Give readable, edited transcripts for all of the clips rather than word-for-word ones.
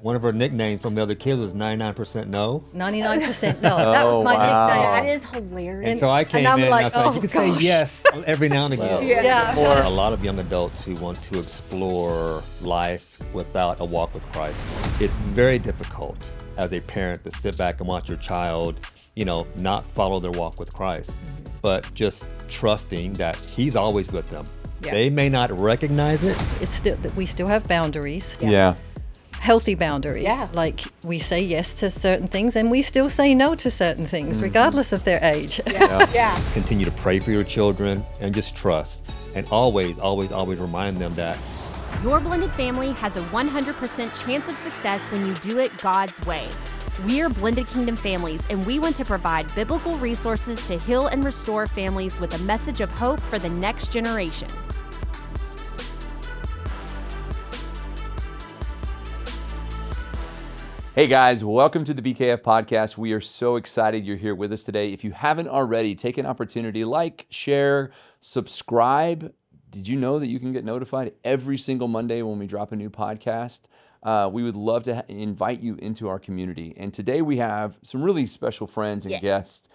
One of her nicknames from the other kids was 99% no. 99% no. That was my nickname. That is hilarious. And so I came I'm in like, and I was like, you can say yes every now and again. Yeah. For a lot of young adults who want to explore life without a walk with Christ, it's very difficult as a parent to sit back and watch your child, not follow their walk with Christ, but just trusting that He's always with them. Yeah. They may not recognize it. It's still that we still have boundaries. Yeah. Healthy boundaries. Yeah. Like we say yes to certain things and we still say no to certain things, regardless of their age. Yeah. Continue to pray for your children and just trust. And always, always, always remind them that Your blended family has a 100% chance of success when you do it God's way. We are Blended Kingdom Families, and we want to provide biblical resources to heal and restore families with a message of hope for the next generation. Hey guys, welcome to the BKF podcast. We are so excited you're here with us today. If you haven't already, take an opportunity, like, share, subscribe. Did you know that you can get notified every single Monday when we drop a new podcast? We would love to invite you into our community. And today we have some really special friends and guests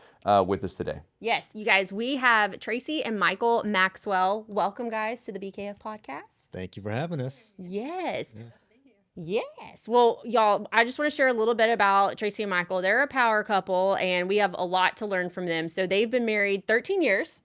with us today. Yes, you guys, we have Tracy and Michael Maxwell. Welcome, guys, to the BKF podcast. thank you for having us. Yes. Yes. Well, y'all, I just want to share a little bit about Tracy and Michael. They're a power couple, and we have a lot to learn from them. So they've been married 13 years.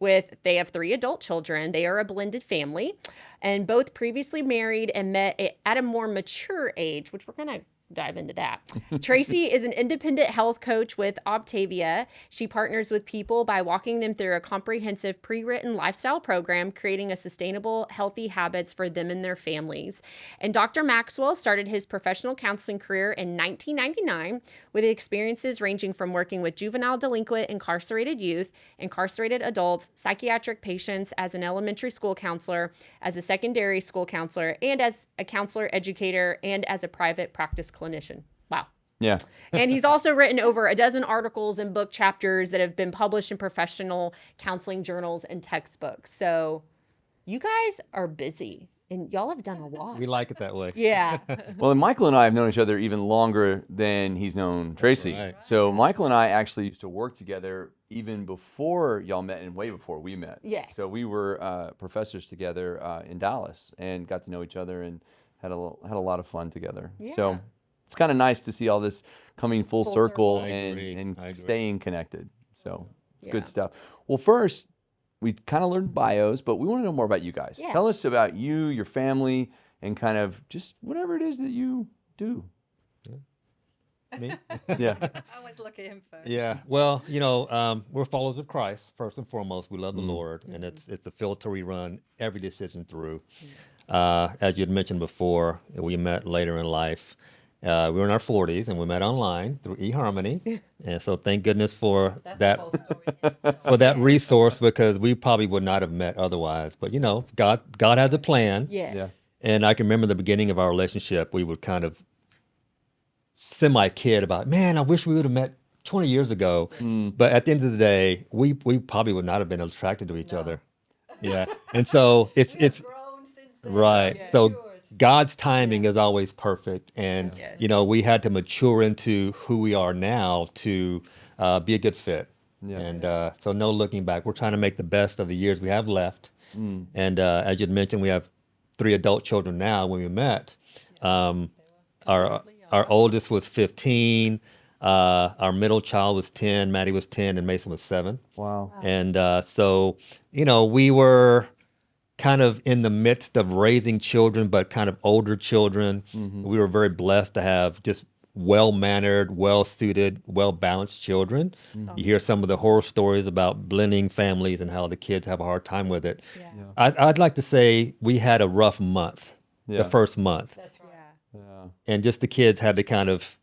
They have 3 adult children. They are a blended family, and both previously married and met at a more mature age, which we're going to dive into that. Tracy is an independent health coach with Optavia. She partners with people by walking them through a comprehensive pre-written lifestyle program, creating a sustainable, healthy habits for them and their families. And Dr. Maxwell started his professional counseling career in 1999 with experiences ranging from working with juvenile delinquent incarcerated youth, incarcerated adults, psychiatric patients as an elementary school counselor, as a secondary school counselor, and as a counselor educator, and as a private practice clinician. Wow. Yeah. And he's also written over a dozen articles and book chapters that have been published in professional counseling journals and textbooks. So you guys are busy and y'all have done a lot. We like it that way. Yeah. Well, and Michael and I have known each other even longer than he's known Tracy. Right. So Michael and I actually used to work together even before y'all met and way before we met. Yes. So we were professors together in Dallas and got to know each other and had a lot of fun together. Yeah. So it's kind of nice to see all this coming full circle I agree. and I agree. staying connected. So it's Yeah. good stuff. Well, first, we kind of learned bios, but we want to know more about you guys. Yeah. Tell us about you, your family, and kind of just whatever it is that you do. Me? Yeah. I always look at him first. Yeah. Well, we're followers of Christ first and foremost. We love the Lord, and it's a filter we run every decision through. As you had mentioned before, we met later in life. We were in our 40s, and we met online through eHarmony, and so thank goodness for that resource, because we probably would not have met otherwise. But God has a plan. Yes. Yeah. And I can remember the beginning of our relationship. We would kind of semi-kid about, man, I wish we would have met 20 years ago. But at the end of the day, we probably would not have been attracted to each other. Yeah. And so it's Grown since then. right. Yeah. So Matured. God's timing is always perfect. And, we had to mature into who we are now to be a good fit. Yeah. And so no looking back. We're trying to make the best of the years we have left. And as you'd mentioned, we have 3 adult children now. When we met, our oldest was 15, our middle child was 10, Maddie was 10, and Mason was 7. Wow. And so, we were kind of in the midst of raising children, but kind of older children. We were very blessed to have just well-mannered, well-suited, well-balanced children. You hear some of the horror stories about blending families and how the kids have a hard time with it. Yeah. I'd like to say we had a rough month, Yeah. the first month. That's right. Yeah. And just the kids had to kind of,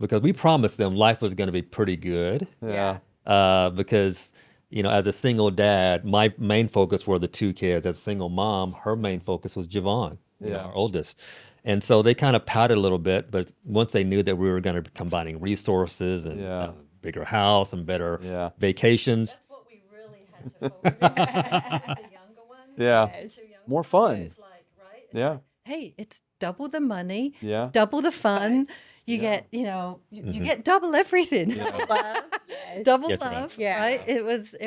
because we promised them life was going to be pretty good. Yeah. Because, as a single dad, my main focus were the 2 kids. As a single mom, her main focus was Javon, our oldest. And so they kind of pouted a little bit, but once they knew that we were going to be combining resources and Yeah. bigger house and better Yeah. vacations. That's what we really had to focus on. The younger one. Yeah. The 2 younger More ones, fun. It's like, right? It's Yeah. like, hey, it's double the money, Yeah. double the fun. You Yeah. get, you get double everything. Love. Yes. Double Yes, ma'am. love, Yeah. right? It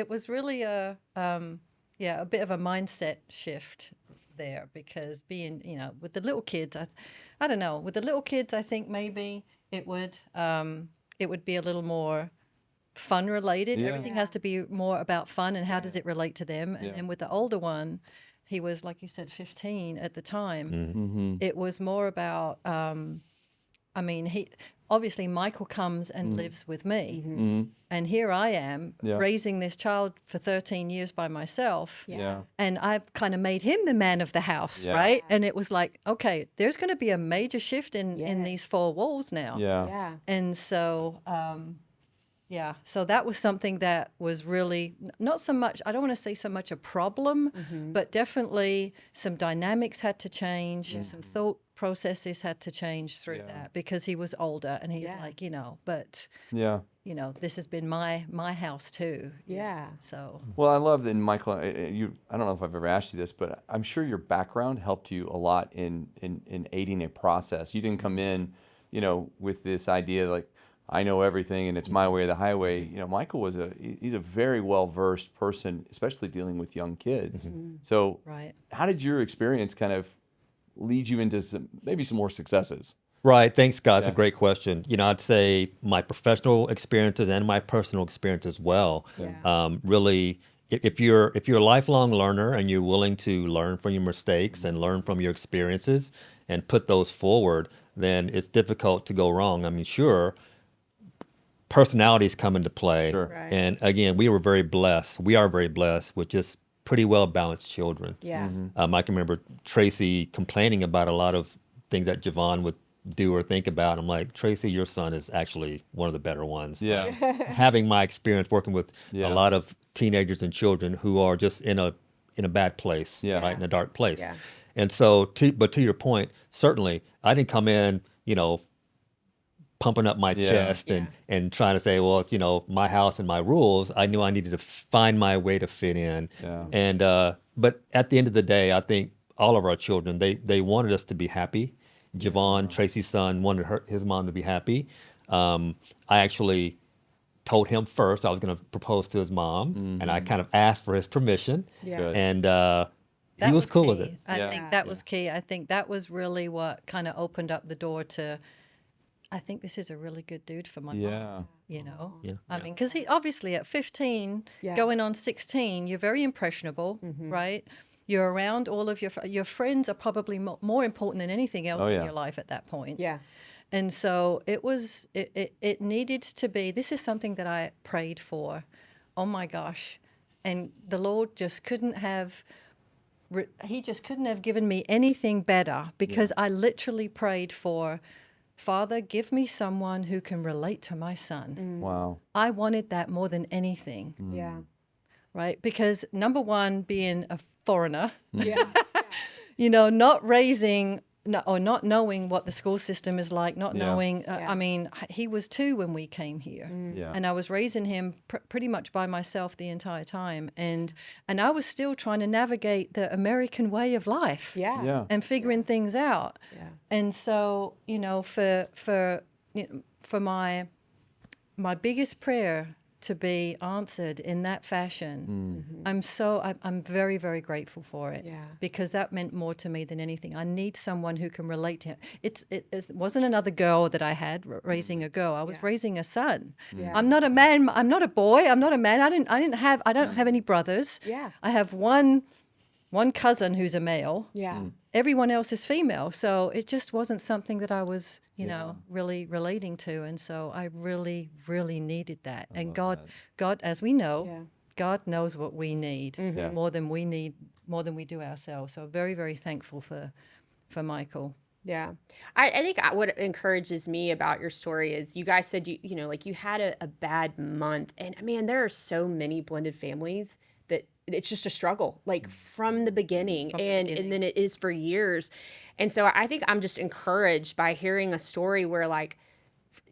was really a bit of a mindset shift there, because being, with the little kids, I don't know, with the little kids, I think maybe it would be a little more fun related. Yeah. Everything has to be more about fun and how does it relate to them. And Yeah. then with the older one, he was, like you said, 15 at the time. Mm-hmm. It was more about, he obviously Michael comes and lives with me, Mm-hmm. and here I am Yeah. raising this child for 13 years by myself. Yeah. And I kind of made him the man of the house, Yeah. right? And it was like, okay, there's going to be a major shift in Yes. these four walls now. Yeah. Yeah. And so, so that was something that was really not so much, I don't want to say so much a problem, but definitely some dynamics had to change, some thought processes had to change through Yeah. that, because he was older and he's like, but, Yeah. this has been my house too. Yeah. So, Well, I love that, Michael. I don't know if I've ever asked you this, but I'm sure your background helped you a lot in aiding a process. You didn't come in, with this idea like, I know everything and it's my way or the highway. Michael he's a very well versed person, especially dealing with young kids. So, right. how did your experience kind of lead you into maybe some more successes? Right. Thanks, Scott. It's Yeah. a great question. I'd say my professional experiences and my personal experience as well. Yeah. Really, if you're a lifelong learner and you're willing to learn from your mistakes and learn from your experiences and put those forward, then it's difficult to go wrong. I mean, sure, personalities come into play. Sure. Right. And again, we are very blessed with just pretty well balanced children. Yeah. I can remember Tracy complaining about a lot of things that Javon would do or think about. I'm like, Tracy, your son is actually one of the better ones. Yeah. Having my experience working with Yeah. a lot of teenagers and children who are just in a bad place, Yeah. right, in a dark place. Yeah. And so, to your point, certainly, I didn't come in, pumping up my Yeah. chest and trying to say, well, it's, my house and my rules. I knew I needed to find my way to fit in. Yeah. And but at the end of the day, I think all of our children, they wanted us to be happy. Javon, Tracy's son, wanted his mom to be happy. I actually told him first I was going to propose to his mom, and I kind of asked for his permission. Yeah. Good. And That he was cool with key. it. I Yeah. think that was key. I think that was really what kind of opened up the door to, I think this is a really good dude for my mom. Yeah. Yeah. I mean, because he obviously at 15, Yeah. going on 16, you're very impressionable, right? You're around all of your friends are probably more important than anything else Oh, in yeah. your life at that point. Yeah. And so it needed to be, this is something that I prayed for. Oh my gosh. And the Lord just couldn't have, he just couldn't have given me anything better, because I literally prayed for, Father, give me someone who can relate to my son. Wow. I wanted that more than anything, Yeah. right? Because number one, being a foreigner, Yeah. not raising or not knowing what the school system is like, not Yeah. knowing, Yeah. I mean, he was 2 when we came here. Yeah. And I was raising him pretty much by myself the entire time. And I was still trying to navigate the American way of life. Yeah. Yeah. And figuring things out. Yeah. And so, for my biggest prayer to be answered in that fashion, I'm very, very grateful for it. Yeah. Because that meant more to me than anything. I need someone who can relate to him. It wasn't another girl that I had raising a girl. I was raising a son. Yeah. I'm not a man. I'm not a boy. I'm not a man. I don't have any brothers. Yeah. I have one cousin who's a male. Yeah. Everyone else is female. So it just wasn't something that I was, really relating to. And so I really, really needed that. And God, as we know, Yeah. God knows what we need Yeah. more than we do ourselves. So very, very thankful for Michael. Yeah. I think what encourages me about your story is you guys said, you had a bad month. And man, there are so many blended families that it's just a struggle, like from the beginning. And then it is for years. And so I think I'm just encouraged by hearing a story where like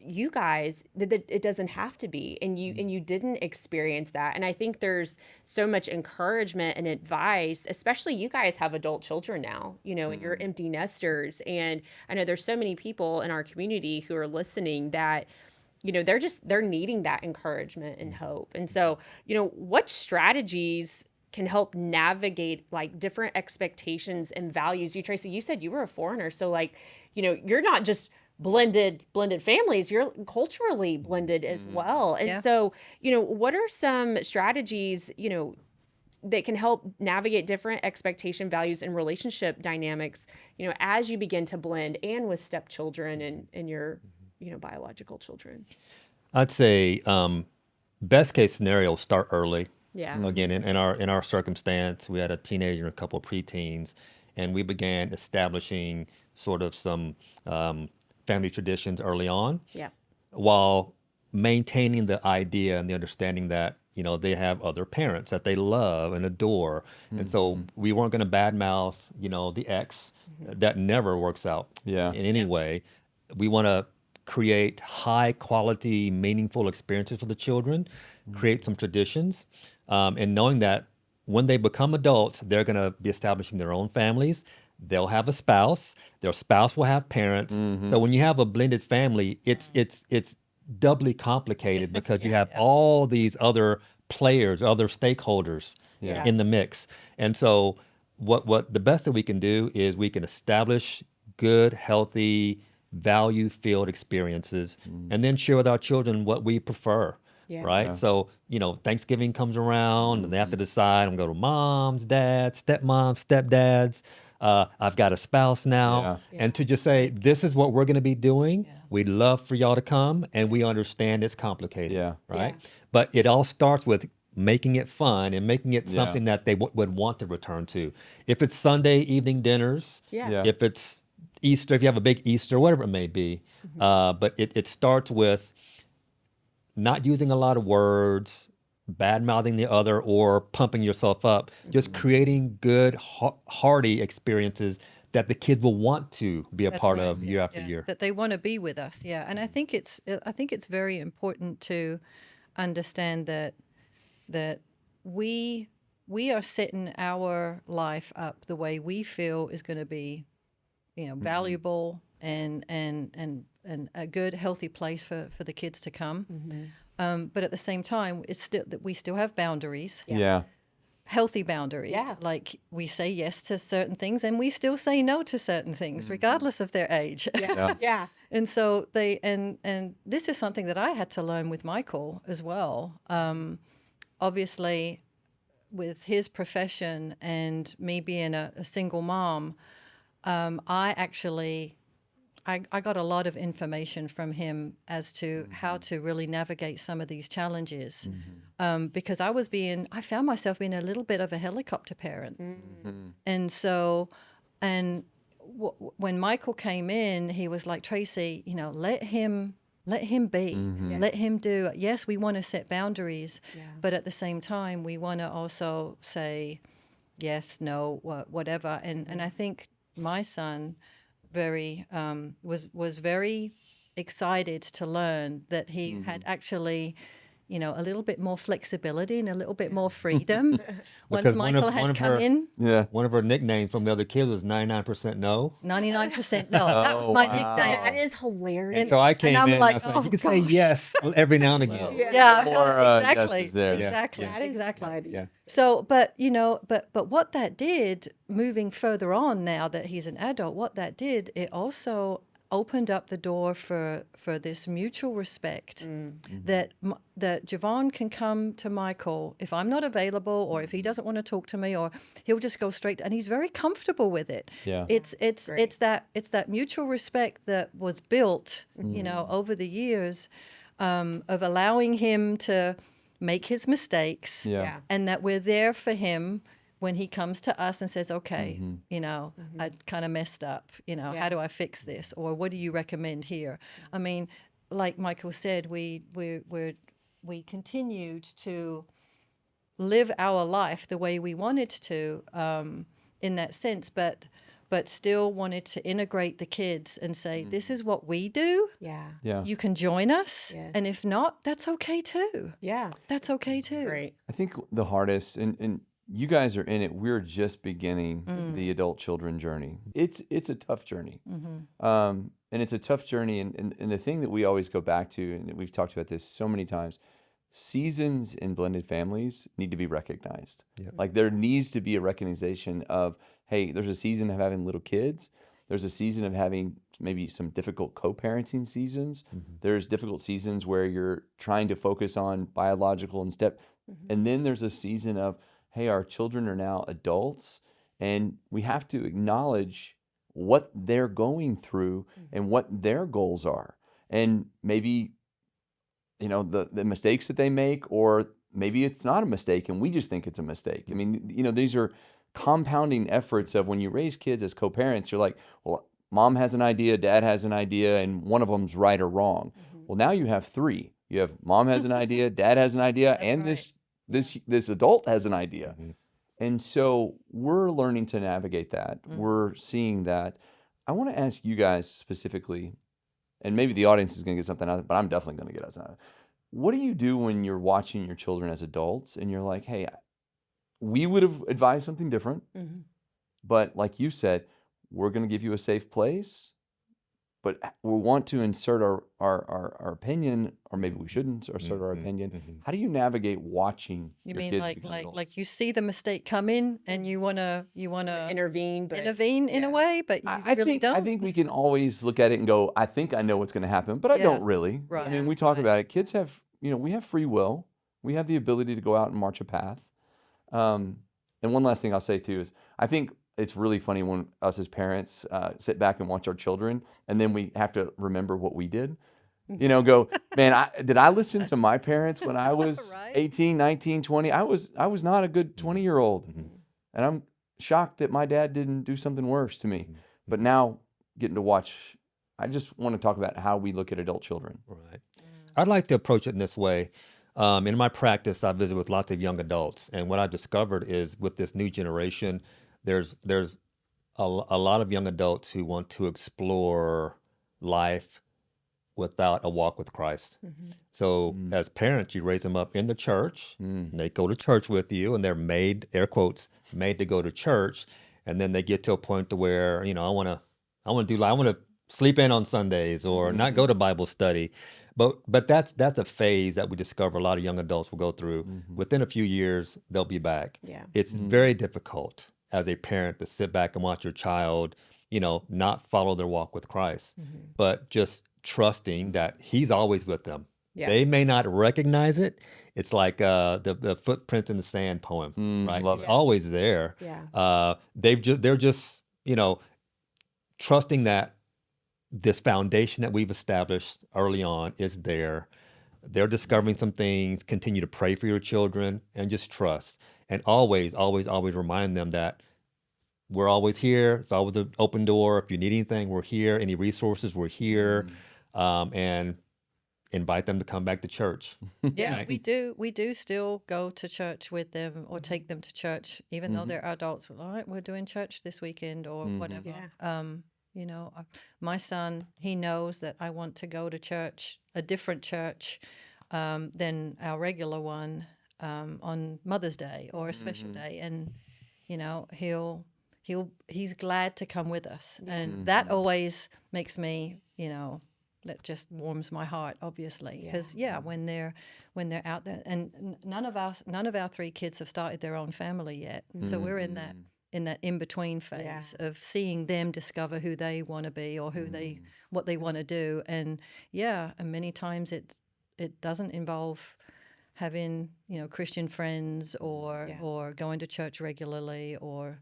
you guys that it doesn't have to be, and you didn't experience that. And I think there's so much encouragement and advice, especially you guys have adult children now, and you're empty nesters. And I know there's so many people in our community who are listening that they're needing that encouragement and hope. And so what strategies can help navigate like different expectations and values? Tracy, you said you were a foreigner, so like you're not just blended families, you're culturally blended as well. And so what are some strategies that can help navigate different expectation, values, and relationship dynamics as you begin to blend, and with stepchildren and your biological children? I'd say best case scenario, start early. Yeah. Again, in our circumstance, we had a teenager and a couple of preteens, and we began establishing sort of some family traditions early on, Yeah. while maintaining the idea and the understanding that they have other parents that they love and adore, and so we weren't going to badmouth the ex. That never works out Yeah. in any way. We want to create high quality, meaningful experiences for the children, create some traditions, and knowing that when they become adults, they're going to be establishing their own families. They'll have a spouse. Their spouse will have parents. So when you have a blended family, it's doubly complicated because you have all these other players, other stakeholders Yeah. in the mix. And so what the best that we can do is we can establish good, healthy, value-filled experiences, and then share with our children what we prefer. Yeah. Right. So, Thanksgiving comes around and they have to decide, I'm going to go to mom's, dad's, stepmom's, stepdad's. I've got a spouse now. Yeah. And to just say, this is what we're going to be doing. We'd love for y'all to come, and we understand it's complicated. Yeah. Right. But it all starts with making it fun and making it Yeah. something that they would want to return to. If it's Sunday evening dinners, Yeah. if it's Easter, if you have a big Easter, whatever it may be. But it starts with not using a lot of words, bad mouthing the other, or pumping yourself up. Just creating good, hearty experiences that the kids will want to be a That's part right. of year after year. That they want to be with us. Yeah. And I think it's very important to understand that we are setting our life up the way we feel is going to be, valuable and a good, healthy place for the kids to come. But at the same time, it's still that we still have boundaries, Yeah. healthy boundaries. Yeah. Like we say yes to certain things, and we still say no to certain things, regardless of their age. Yeah. Yeah. And so and this is something that I had to learn with Michael as well. Obviously, with his profession and me being a single mom, I got a lot of information from him as to how to really navigate some of these challenges, because I found myself being a little bit of a helicopter parent. And so, when Michael came in, he was like, Tracy, let him be, let him do. Yes, we want to set boundaries, but at the same time, we want to also say yes, no, whatever. And I think my son was very excited to learn that he had actually, a little bit more flexibility and a little bit more freedom once Because Michael had come in. Yeah. One of her nicknames from the other kids was 99% no. 99% no. That was my nickname. That is hilarious. And so I came I'm in like, and I was oh, like, you can say yes every now and again. Yeah, More, exactly. yeses there. Yeah. Exactly. That is Exactly. funny. Yeah. So, but what that did, moving further on now that he's an adult, what that did, it also opened up the door for this mutual respect that Javon can come to Michael if I'm not available, or if he doesn't want to talk to me, or he'll just go straight, and he's very comfortable with it. Yeah. It's that mutual respect that was built, over the years, of allowing him to make his mistakes, Yeah. and that we're there for him when he comes to us and says, okay, I kind of messed up, how do I fix this? Or what do you recommend here? I mean, like Michael said, we continued to live our life the way we wanted to, in that sense, but but still wanted to integrate the kids and say, this is what we do. Yeah. Yeah. You can join us. Yes. And if not, that's okay too. Yeah. That's okay too. Great. I think the hardest, and you guys are in it. We're just beginning the adult children journey. It's a tough journey, and it's a tough journey. And the thing that we always go back to, and we've talked about this so many times, seasons in blended families need to be recognized. Yep. Like there needs to be a recognition of, hey, there's a season of having little kids. There's a season of having maybe some difficult co-parenting seasons. There's difficult seasons where you're trying to focus on biological and step. And then there's a season of, hey, our children are now adults, and we have to acknowledge what they're going through and what their goals are. And maybe, you know, the mistakes that they make, or maybe it's not a mistake and we just think it's a mistake. I mean, you know, these are compounding efforts of when you raise kids as co-parents, you're like, well, mom has an idea, dad has an idea, and one of them's right or wrong. Well, now you have three. You have mom has an idea, dad has an idea, and right. this adult has an idea. And so we're learning to navigate that. We're seeing that. I want to ask you guys specifically, and maybe the audience is going to get something out of it, but I'm definitely going to get something out of it. What do you do when you're watching your children as adults and you're like, hey, we would have advised something different, but like you said, we're going to give you a safe place, but we want to insert our opinion, or maybe we shouldn't insert our opinion. How do you navigate watching You your mean kids like become like adults? like you see the mistake coming and you wanna Intervene, but intervene in a way, but you I really think don't. I think we can always look at it and go, I think I know what's going to happen, but I Yeah. don't really. Right. I mean, we talk about it. Kids have, you know, we have free will. We have the ability to go out and march a path. And one last thing I'll say too is, I think it's really funny when us as parents sit back and watch our children, and then we have to remember what we did. You know, go, man, did I listen to my parents when I was Right. 18, 19, 20? I was not a good 20-year-old. And I'm shocked that my dad didn't do something worse to me. But now getting to watch, I just want to talk about how we look at adult children. Right. I'd like to approach it in this way. In my practice, I visit with lots of young adults, and what I discovered is with this new generation, there's a lot of young adults who want to explore life without a walk with Christ. So as parents, you raise them up in the church, and they go to church with you, and they're made, air quotes, made to go to church, and then they get to a point to where, you know, I want to sleep in on Sundays or not go to Bible study. But that's a phase that we discover a lot of young adults will go through. Within a few years, they'll be back. Yeah. It's very difficult as a parent to sit back and watch your child, you know, not follow their walk with Christ, but just trusting that He's always with them. Yeah. They may not recognize it. It's like the footprints in the sand poem, right? love It's it. always there. Yeah. They're just, you know, trusting that this foundation that we've established early on is there. They're discovering some things. Continue to pray for your children and just trust. And always, always, always remind them that we're always here. It's always an open door. If you need anything, we're here. Any resources, we're here. And invite them to come back to church. Yeah, Right. we do still go to church with them or take them to church, even though they're adults. All right, we're doing church this weekend or whatever. Yeah. You know, my son, he knows that I want to go to church, a different church than our regular one on Mother's Day or a special day, and you know, he's glad to come with us, and that always makes me, you know, that just warms my heart, obviously, because when they're out there, and none of our three kids have started their own family yet, so we're in that in between phase of seeing them discover who they want to be or what they want to do, and many times it doesn't involve having, you know, Christian friends or going to church regularly or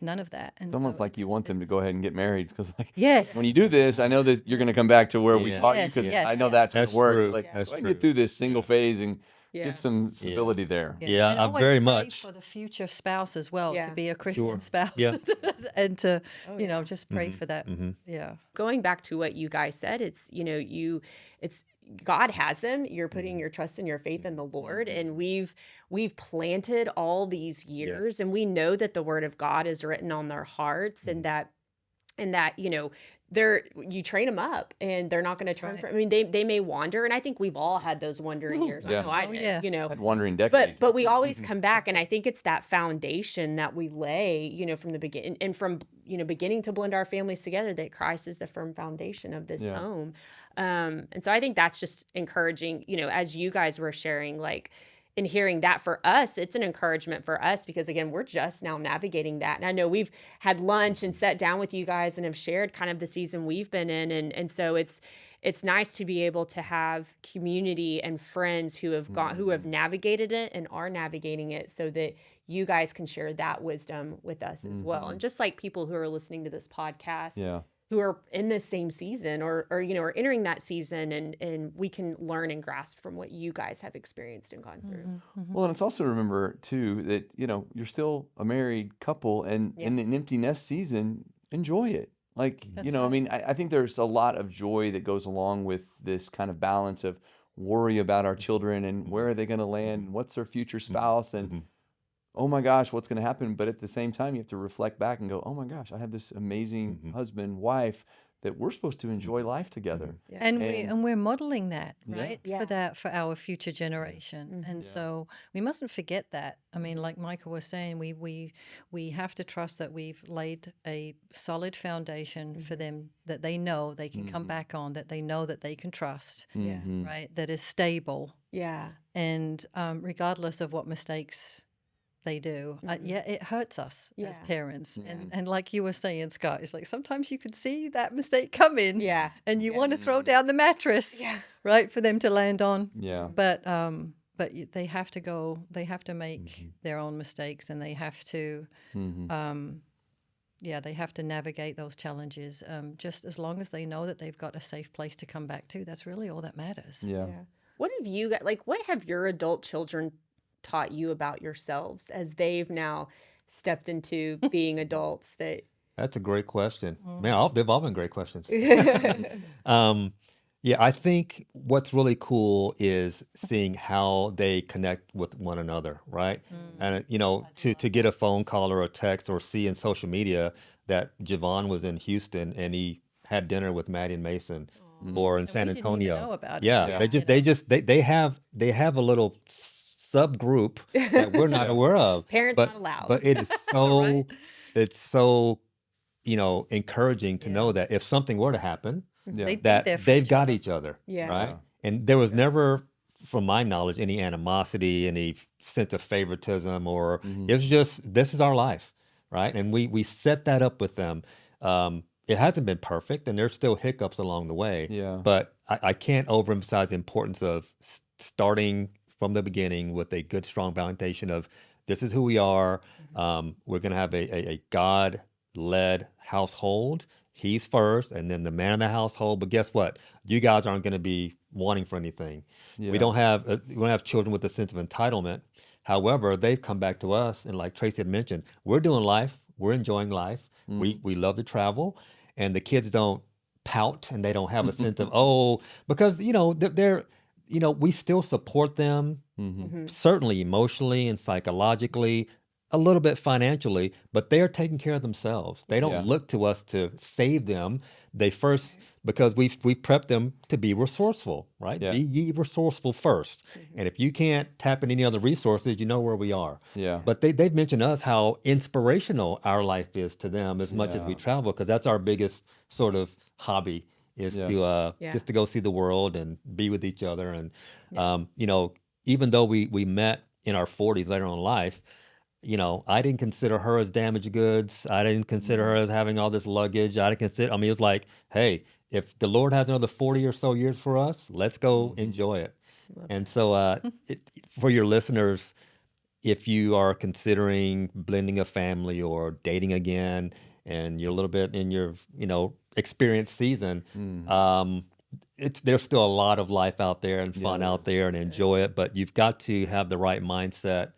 none of that. And It's almost like you want them to go ahead and get married, because like, yes, when you do this, I know that you're going to come back to where we Yeah. taught you, Yes, because yes, I know yes. that's going That's to work. true. Like, That's go ahead and true. get through this single phase and Yeah. get some stability there. Yeah, and always very pray much. for the future spouse as well, Yeah. to be a Christian Sure. spouse, Yeah. and to you know, just pray for that. Mm-hmm. Yeah, Going back to what you guys said, it's, you know, it's God has them. You're putting your trust and your faith in the Lord, and we've planted all these years, and we know that the Word of God is written on their hearts, and that and that, you train them up and they're not going to turn right. from, I mean, they may wander. And I think we've all had those wandering years. Yeah. I know I Oh, did, yeah. That wandering decade. but we always come back. And I think it's that foundation that we lay, from the beginning, and from, beginning to blend our families together, that Christ is the firm foundation of this Yeah. home. And so I think that's just encouraging, as you guys were sharing, like, and hearing that for us, it's an encouragement for us, because again, we're just now navigating that. And I know we've had lunch and sat down with you guys and have shared kind of the season we've been in. And so it's nice to be able to have community and friends who have who have navigated it and are navigating it, so that you guys can share that wisdom with us as well. And just like people who are listening to this podcast, Yeah. who are in this same season or are entering that season, and we can learn and grasp from what you guys have experienced and gone through. Well, and it's also remember too that you're still a married couple, and in an empty nest season, enjoy it. Like That's I right. mean, I think there's a lot of joy that goes along with this kind of balance of worry about our children and where are they going to land, and what's their future spouse, and oh my gosh, what's going to happen? But at the same time, you have to reflect back and go, oh my gosh, I have this amazing husband, wife that we're supposed to enjoy life together. And we're modeling that, Yeah. right? Yeah. For our future generation. And so we mustn't forget that. I mean, like Michael was saying, we have to trust that we've laid a solid foundation for them, that they know they can come back on, that they know that they can trust, Yeah. right? That is stable. Yeah. And regardless of what mistakes they do, it hurts us as Yeah. parents. And like you were saying, Scott, it's like sometimes you could see that mistake coming, Yeah. and you want to throw down the mattress, Yeah. right, for them to land on. Yeah. But they have to go. They have to make their own mistakes, and they have to, they have to navigate those challenges. Just as long as they know that they've got a safe place to come back to, that's really all that matters. Yeah. Yeah. What have you got? Like, what have your adult children taught you about yourselves as they've now stepped into being adults? That's a great question. Man, they've all been great questions. Yeah, I think what's really cool is seeing how they connect with one another, right? And to get a phone call or a text or see in social media that Javon was in Houston and he had dinner with Maddie and Mason, or in San we didn't even Antonio. know about it. Yeah, Yeah. they have a little subgroup that we're not aware of. Parents but not allowed. but it is so it's so encouraging to know Yeah. that if something were to happen, Yeah. They'd be that there for they've each got other. each other, Yeah. right? Yeah. And there was never, from my knowledge, any animosity, any sense of favoritism, or it's just, this is our life, right? And we set that up with them. It hasn't been perfect, and there's still hiccups along the way. Yeah. But I can't overemphasize the importance of starting from the beginning with a good, strong foundation of this is who we are. We're going to have a God-led household. He's first, and then the man of the household. But guess what? You guys aren't going to be wanting for anything. Yeah. We don't have children with a sense of entitlement. However, they've come back to us, and like Tracy had mentioned, we're doing life. We're enjoying life. We love to travel, and the kids don't pout, and they don't have a sense of because they're we still support them, certainly emotionally and psychologically, a little bit financially, but they are taking care of themselves. They don't Yeah. look to us to save them. They first, because we prepped them to be resourceful, right? Yeah. Be ye resourceful first. And if you can't tap into any other resources, you know where we are. Yeah. But they've mentioned us how inspirational our life is to them as much as we Yeah. travel, because that's our biggest sort of hobby is Yeah. to Yeah. just to go see the world and be with each other. And even though we met in our 40s later on in life, I didn't consider her as damaged goods. I didn't consider her as having all this luggage. I mean, it's like, hey, if the Lord has another 40 or so years for us, let's go enjoy it. And so for your listeners, if you are considering blending a family or dating again, and you're a little bit in your, experienced season, there's still a lot of life out there and fun out there, and enjoy it. But you've got to have the right mindset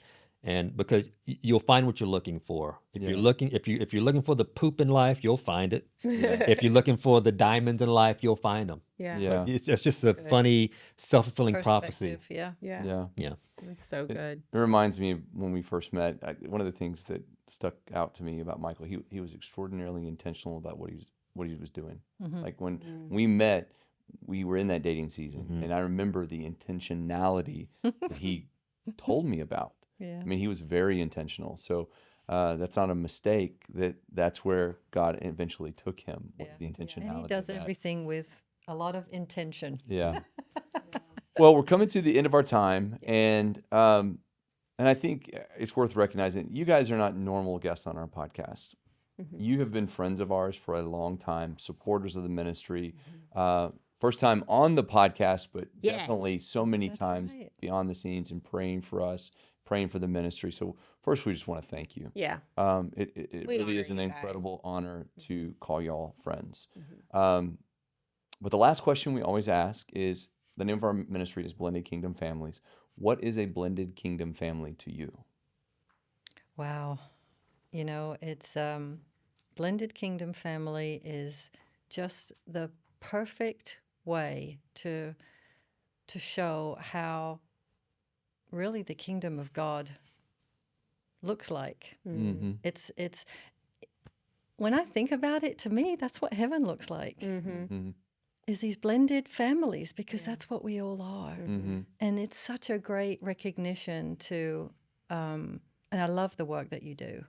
And because you'll find what you're looking for. If Yeah. you're looking for the poop in life, you'll find it. Yeah. If you're looking for the diamonds in life, you'll find them. Yeah. Yeah. It's just a funny self-fulfilling prophecy. Perspective, yeah. Yeah. Yeah. Yeah. It's so good. It reminds me of when we first met. One of the things that stuck out to me about Michael, he was extraordinarily intentional about what he was doing. Like when we met, we were in that dating season, and I remember the intentionality that he told me about. Yeah. I mean, he was very intentional. So that's not a mistake. That's where God eventually took him. Was the intentionality? And he does of that. everything with a lot of intention. Yeah. Well, we're coming to the end of our time, and I think it's worth recognizing you guys are not normal guests on our podcast. You have been friends of ours for a long time, supporters of the ministry. First time on the podcast, but Yes. definitely so many That's times right. beyond the scenes and praying for us, praying for the ministry. So first, we just want to thank you. Yeah. It We really is honor an you guys. incredible honor to call y'all friends. But the last question we always ask is, the name of our ministry is Blended Kingdom Families. What is a blended kingdom family to you? Wow. You know, it's blended kingdom family is just the perfect way to show how really the kingdom of God looks like. Mm-hmm. It's when I think about it, to me, that's what heaven looks like. Mm-hmm. Is these blended families, because that's what we all are. Mm-hmm. And it's such a great recognition to, and I love the work that you do.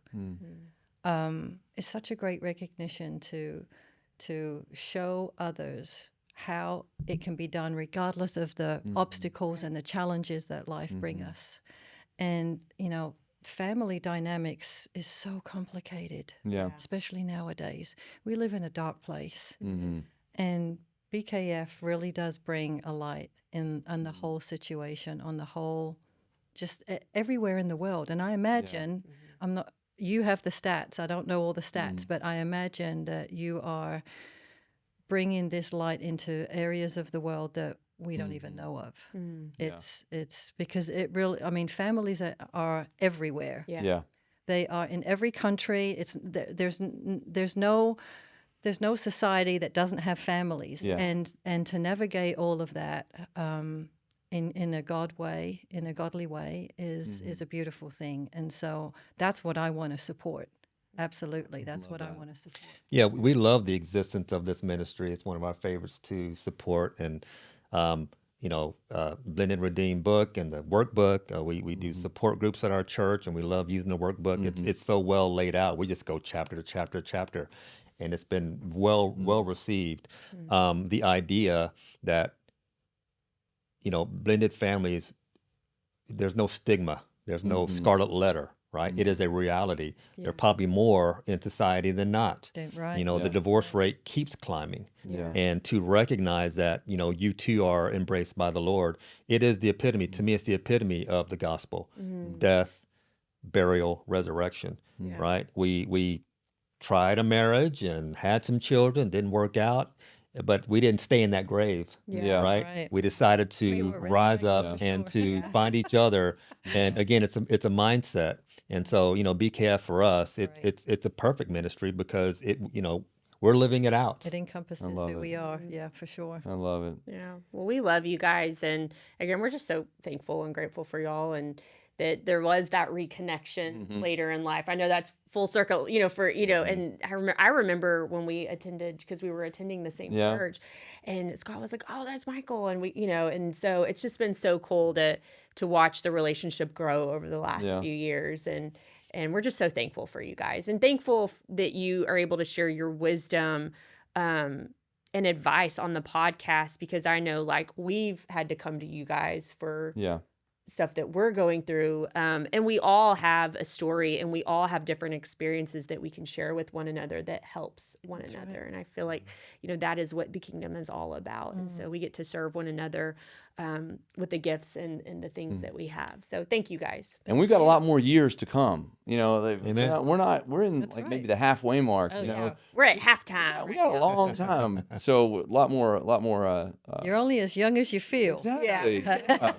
It's such a great recognition to show others how it can be done regardless of the obstacles and the challenges that life bring us. And, you know, family dynamics is so complicated, Yeah. especially nowadays. We live in a dark place. Mm-hmm. And BKF really does bring a light on the whole situation, on the whole, just everywhere in the world. And I imagine, you have the stats. I don't know all the stats, but I imagine that you are bringing this light into areas of the world that we don't even know of. It's because it really, I mean, families are everywhere. Yeah. Yeah. They are in every country. There's no society that doesn't have families. Yeah. And to navigate all of that in a godly way is a beautiful thing. And so that's what I want to support. Absolutely. That's what I want to support. Yeah, we love the existence of this ministry. It's one of our favorites to support. And, Blended Redeemed book and the workbook. We do support groups at our church, and we love using the workbook. It's so well laid out. We just go chapter to chapter to chapter, and it's been well received. The idea that, blended families, there's no stigma. There's no scarlet letter. Right? It is a reality. There are probably more in society than not. Right. The divorce rate keeps climbing. Yeah. And to recognize that, you too are embraced by the Lord, it is the epitome, to me, it's the epitome of the gospel. Death, burial, resurrection, right? We tried a marriage and had some children, didn't work out, but we didn't stay in that grave. Yeah. Right? Right. We decided We to were rise resurrected up and before. to find each other. And again, it's a mindset. And so, BKF for us, it's a perfect ministry because we're living it out. It encompasses love who it. we are. Yeah, for sure. I love it. Yeah. Well, we love you guys. And again, we're just so thankful and grateful for y'all, and that there was that reconnection later in life. I know that's full circle, and I remember when we attended, because we were attending the same Yeah. church, and Scott was like, "Oh, that's Michael." And and so it's just been so cool to watch the relationship grow over the last Yeah. few years. And we're just so thankful for you guys, and thankful that you are able to share your wisdom and advice on the podcast, because I know, like, we've had to come to you guys for Yeah. stuff that we're going through, and we all have a story, and we all have different experiences that we can share with one another that helps one another. And I feel like that is what the kingdom is all about. And so we get to serve one another with the gifts and the things that we have. So thank you guys. And we've got a lot more years to come. Amen. We're in That's maybe right. the halfway mark. We're at halftime. We got a long time. So a lot more. You're only as young as you feel. Exactly. Yeah.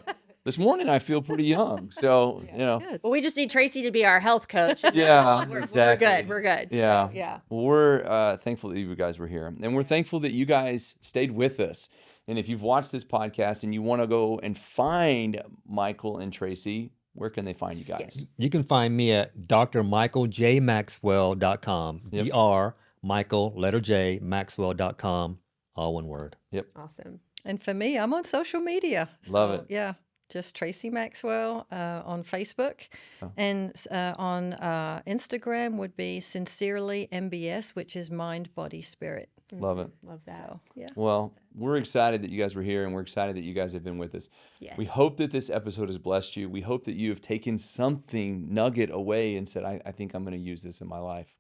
This morning I feel pretty young. So, you know. Good. Well, we just need Tracy to be our health coach. Yeah, exactly. We're good. We're good. Yeah. So, yeah. Well, we're thankful that you guys were here. And we're thankful that you guys stayed with us. And if you've watched this podcast and you want to go and find Michael and Tracey, where can they find you guys? You can find me at drmichaeljmaxwell.com. Yep. Dr. Michael, letter J, Maxwell.com, all one word. Yep. Awesome. And for me, I'm on social media. Love So, it. Yeah, just Tracey Maxwell on Facebook. Oh. And on Instagram would be Sincerely MBS, which is Mind, Body, Spirit. Love it. Love that. So, yeah. Well, we're excited that you guys were here and we're excited that you guys have been with us. Yes. We hope that this episode has blessed you. We hope that you have taken something nugget away and said, I think I'm going to use this in my life.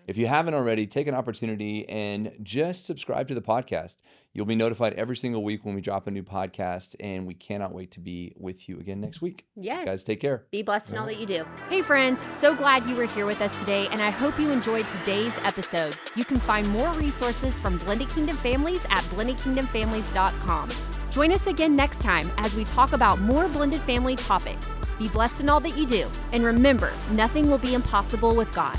If you haven't already, take an opportunity and just subscribe to the podcast. You'll be notified every single week when we drop a new podcast, and we cannot wait to be with you again next week. Yes. Guys, take care. Be blessed in all that you do. Hey, friends, so glad you were here with us today, and I hope you enjoyed today's episode. You can find more resources from Blended Kingdom Families at blendedkingdomfamilies.com. Join us again next time as we talk about more blended family topics. Be blessed in all that you do, and remember, nothing will be impossible with God.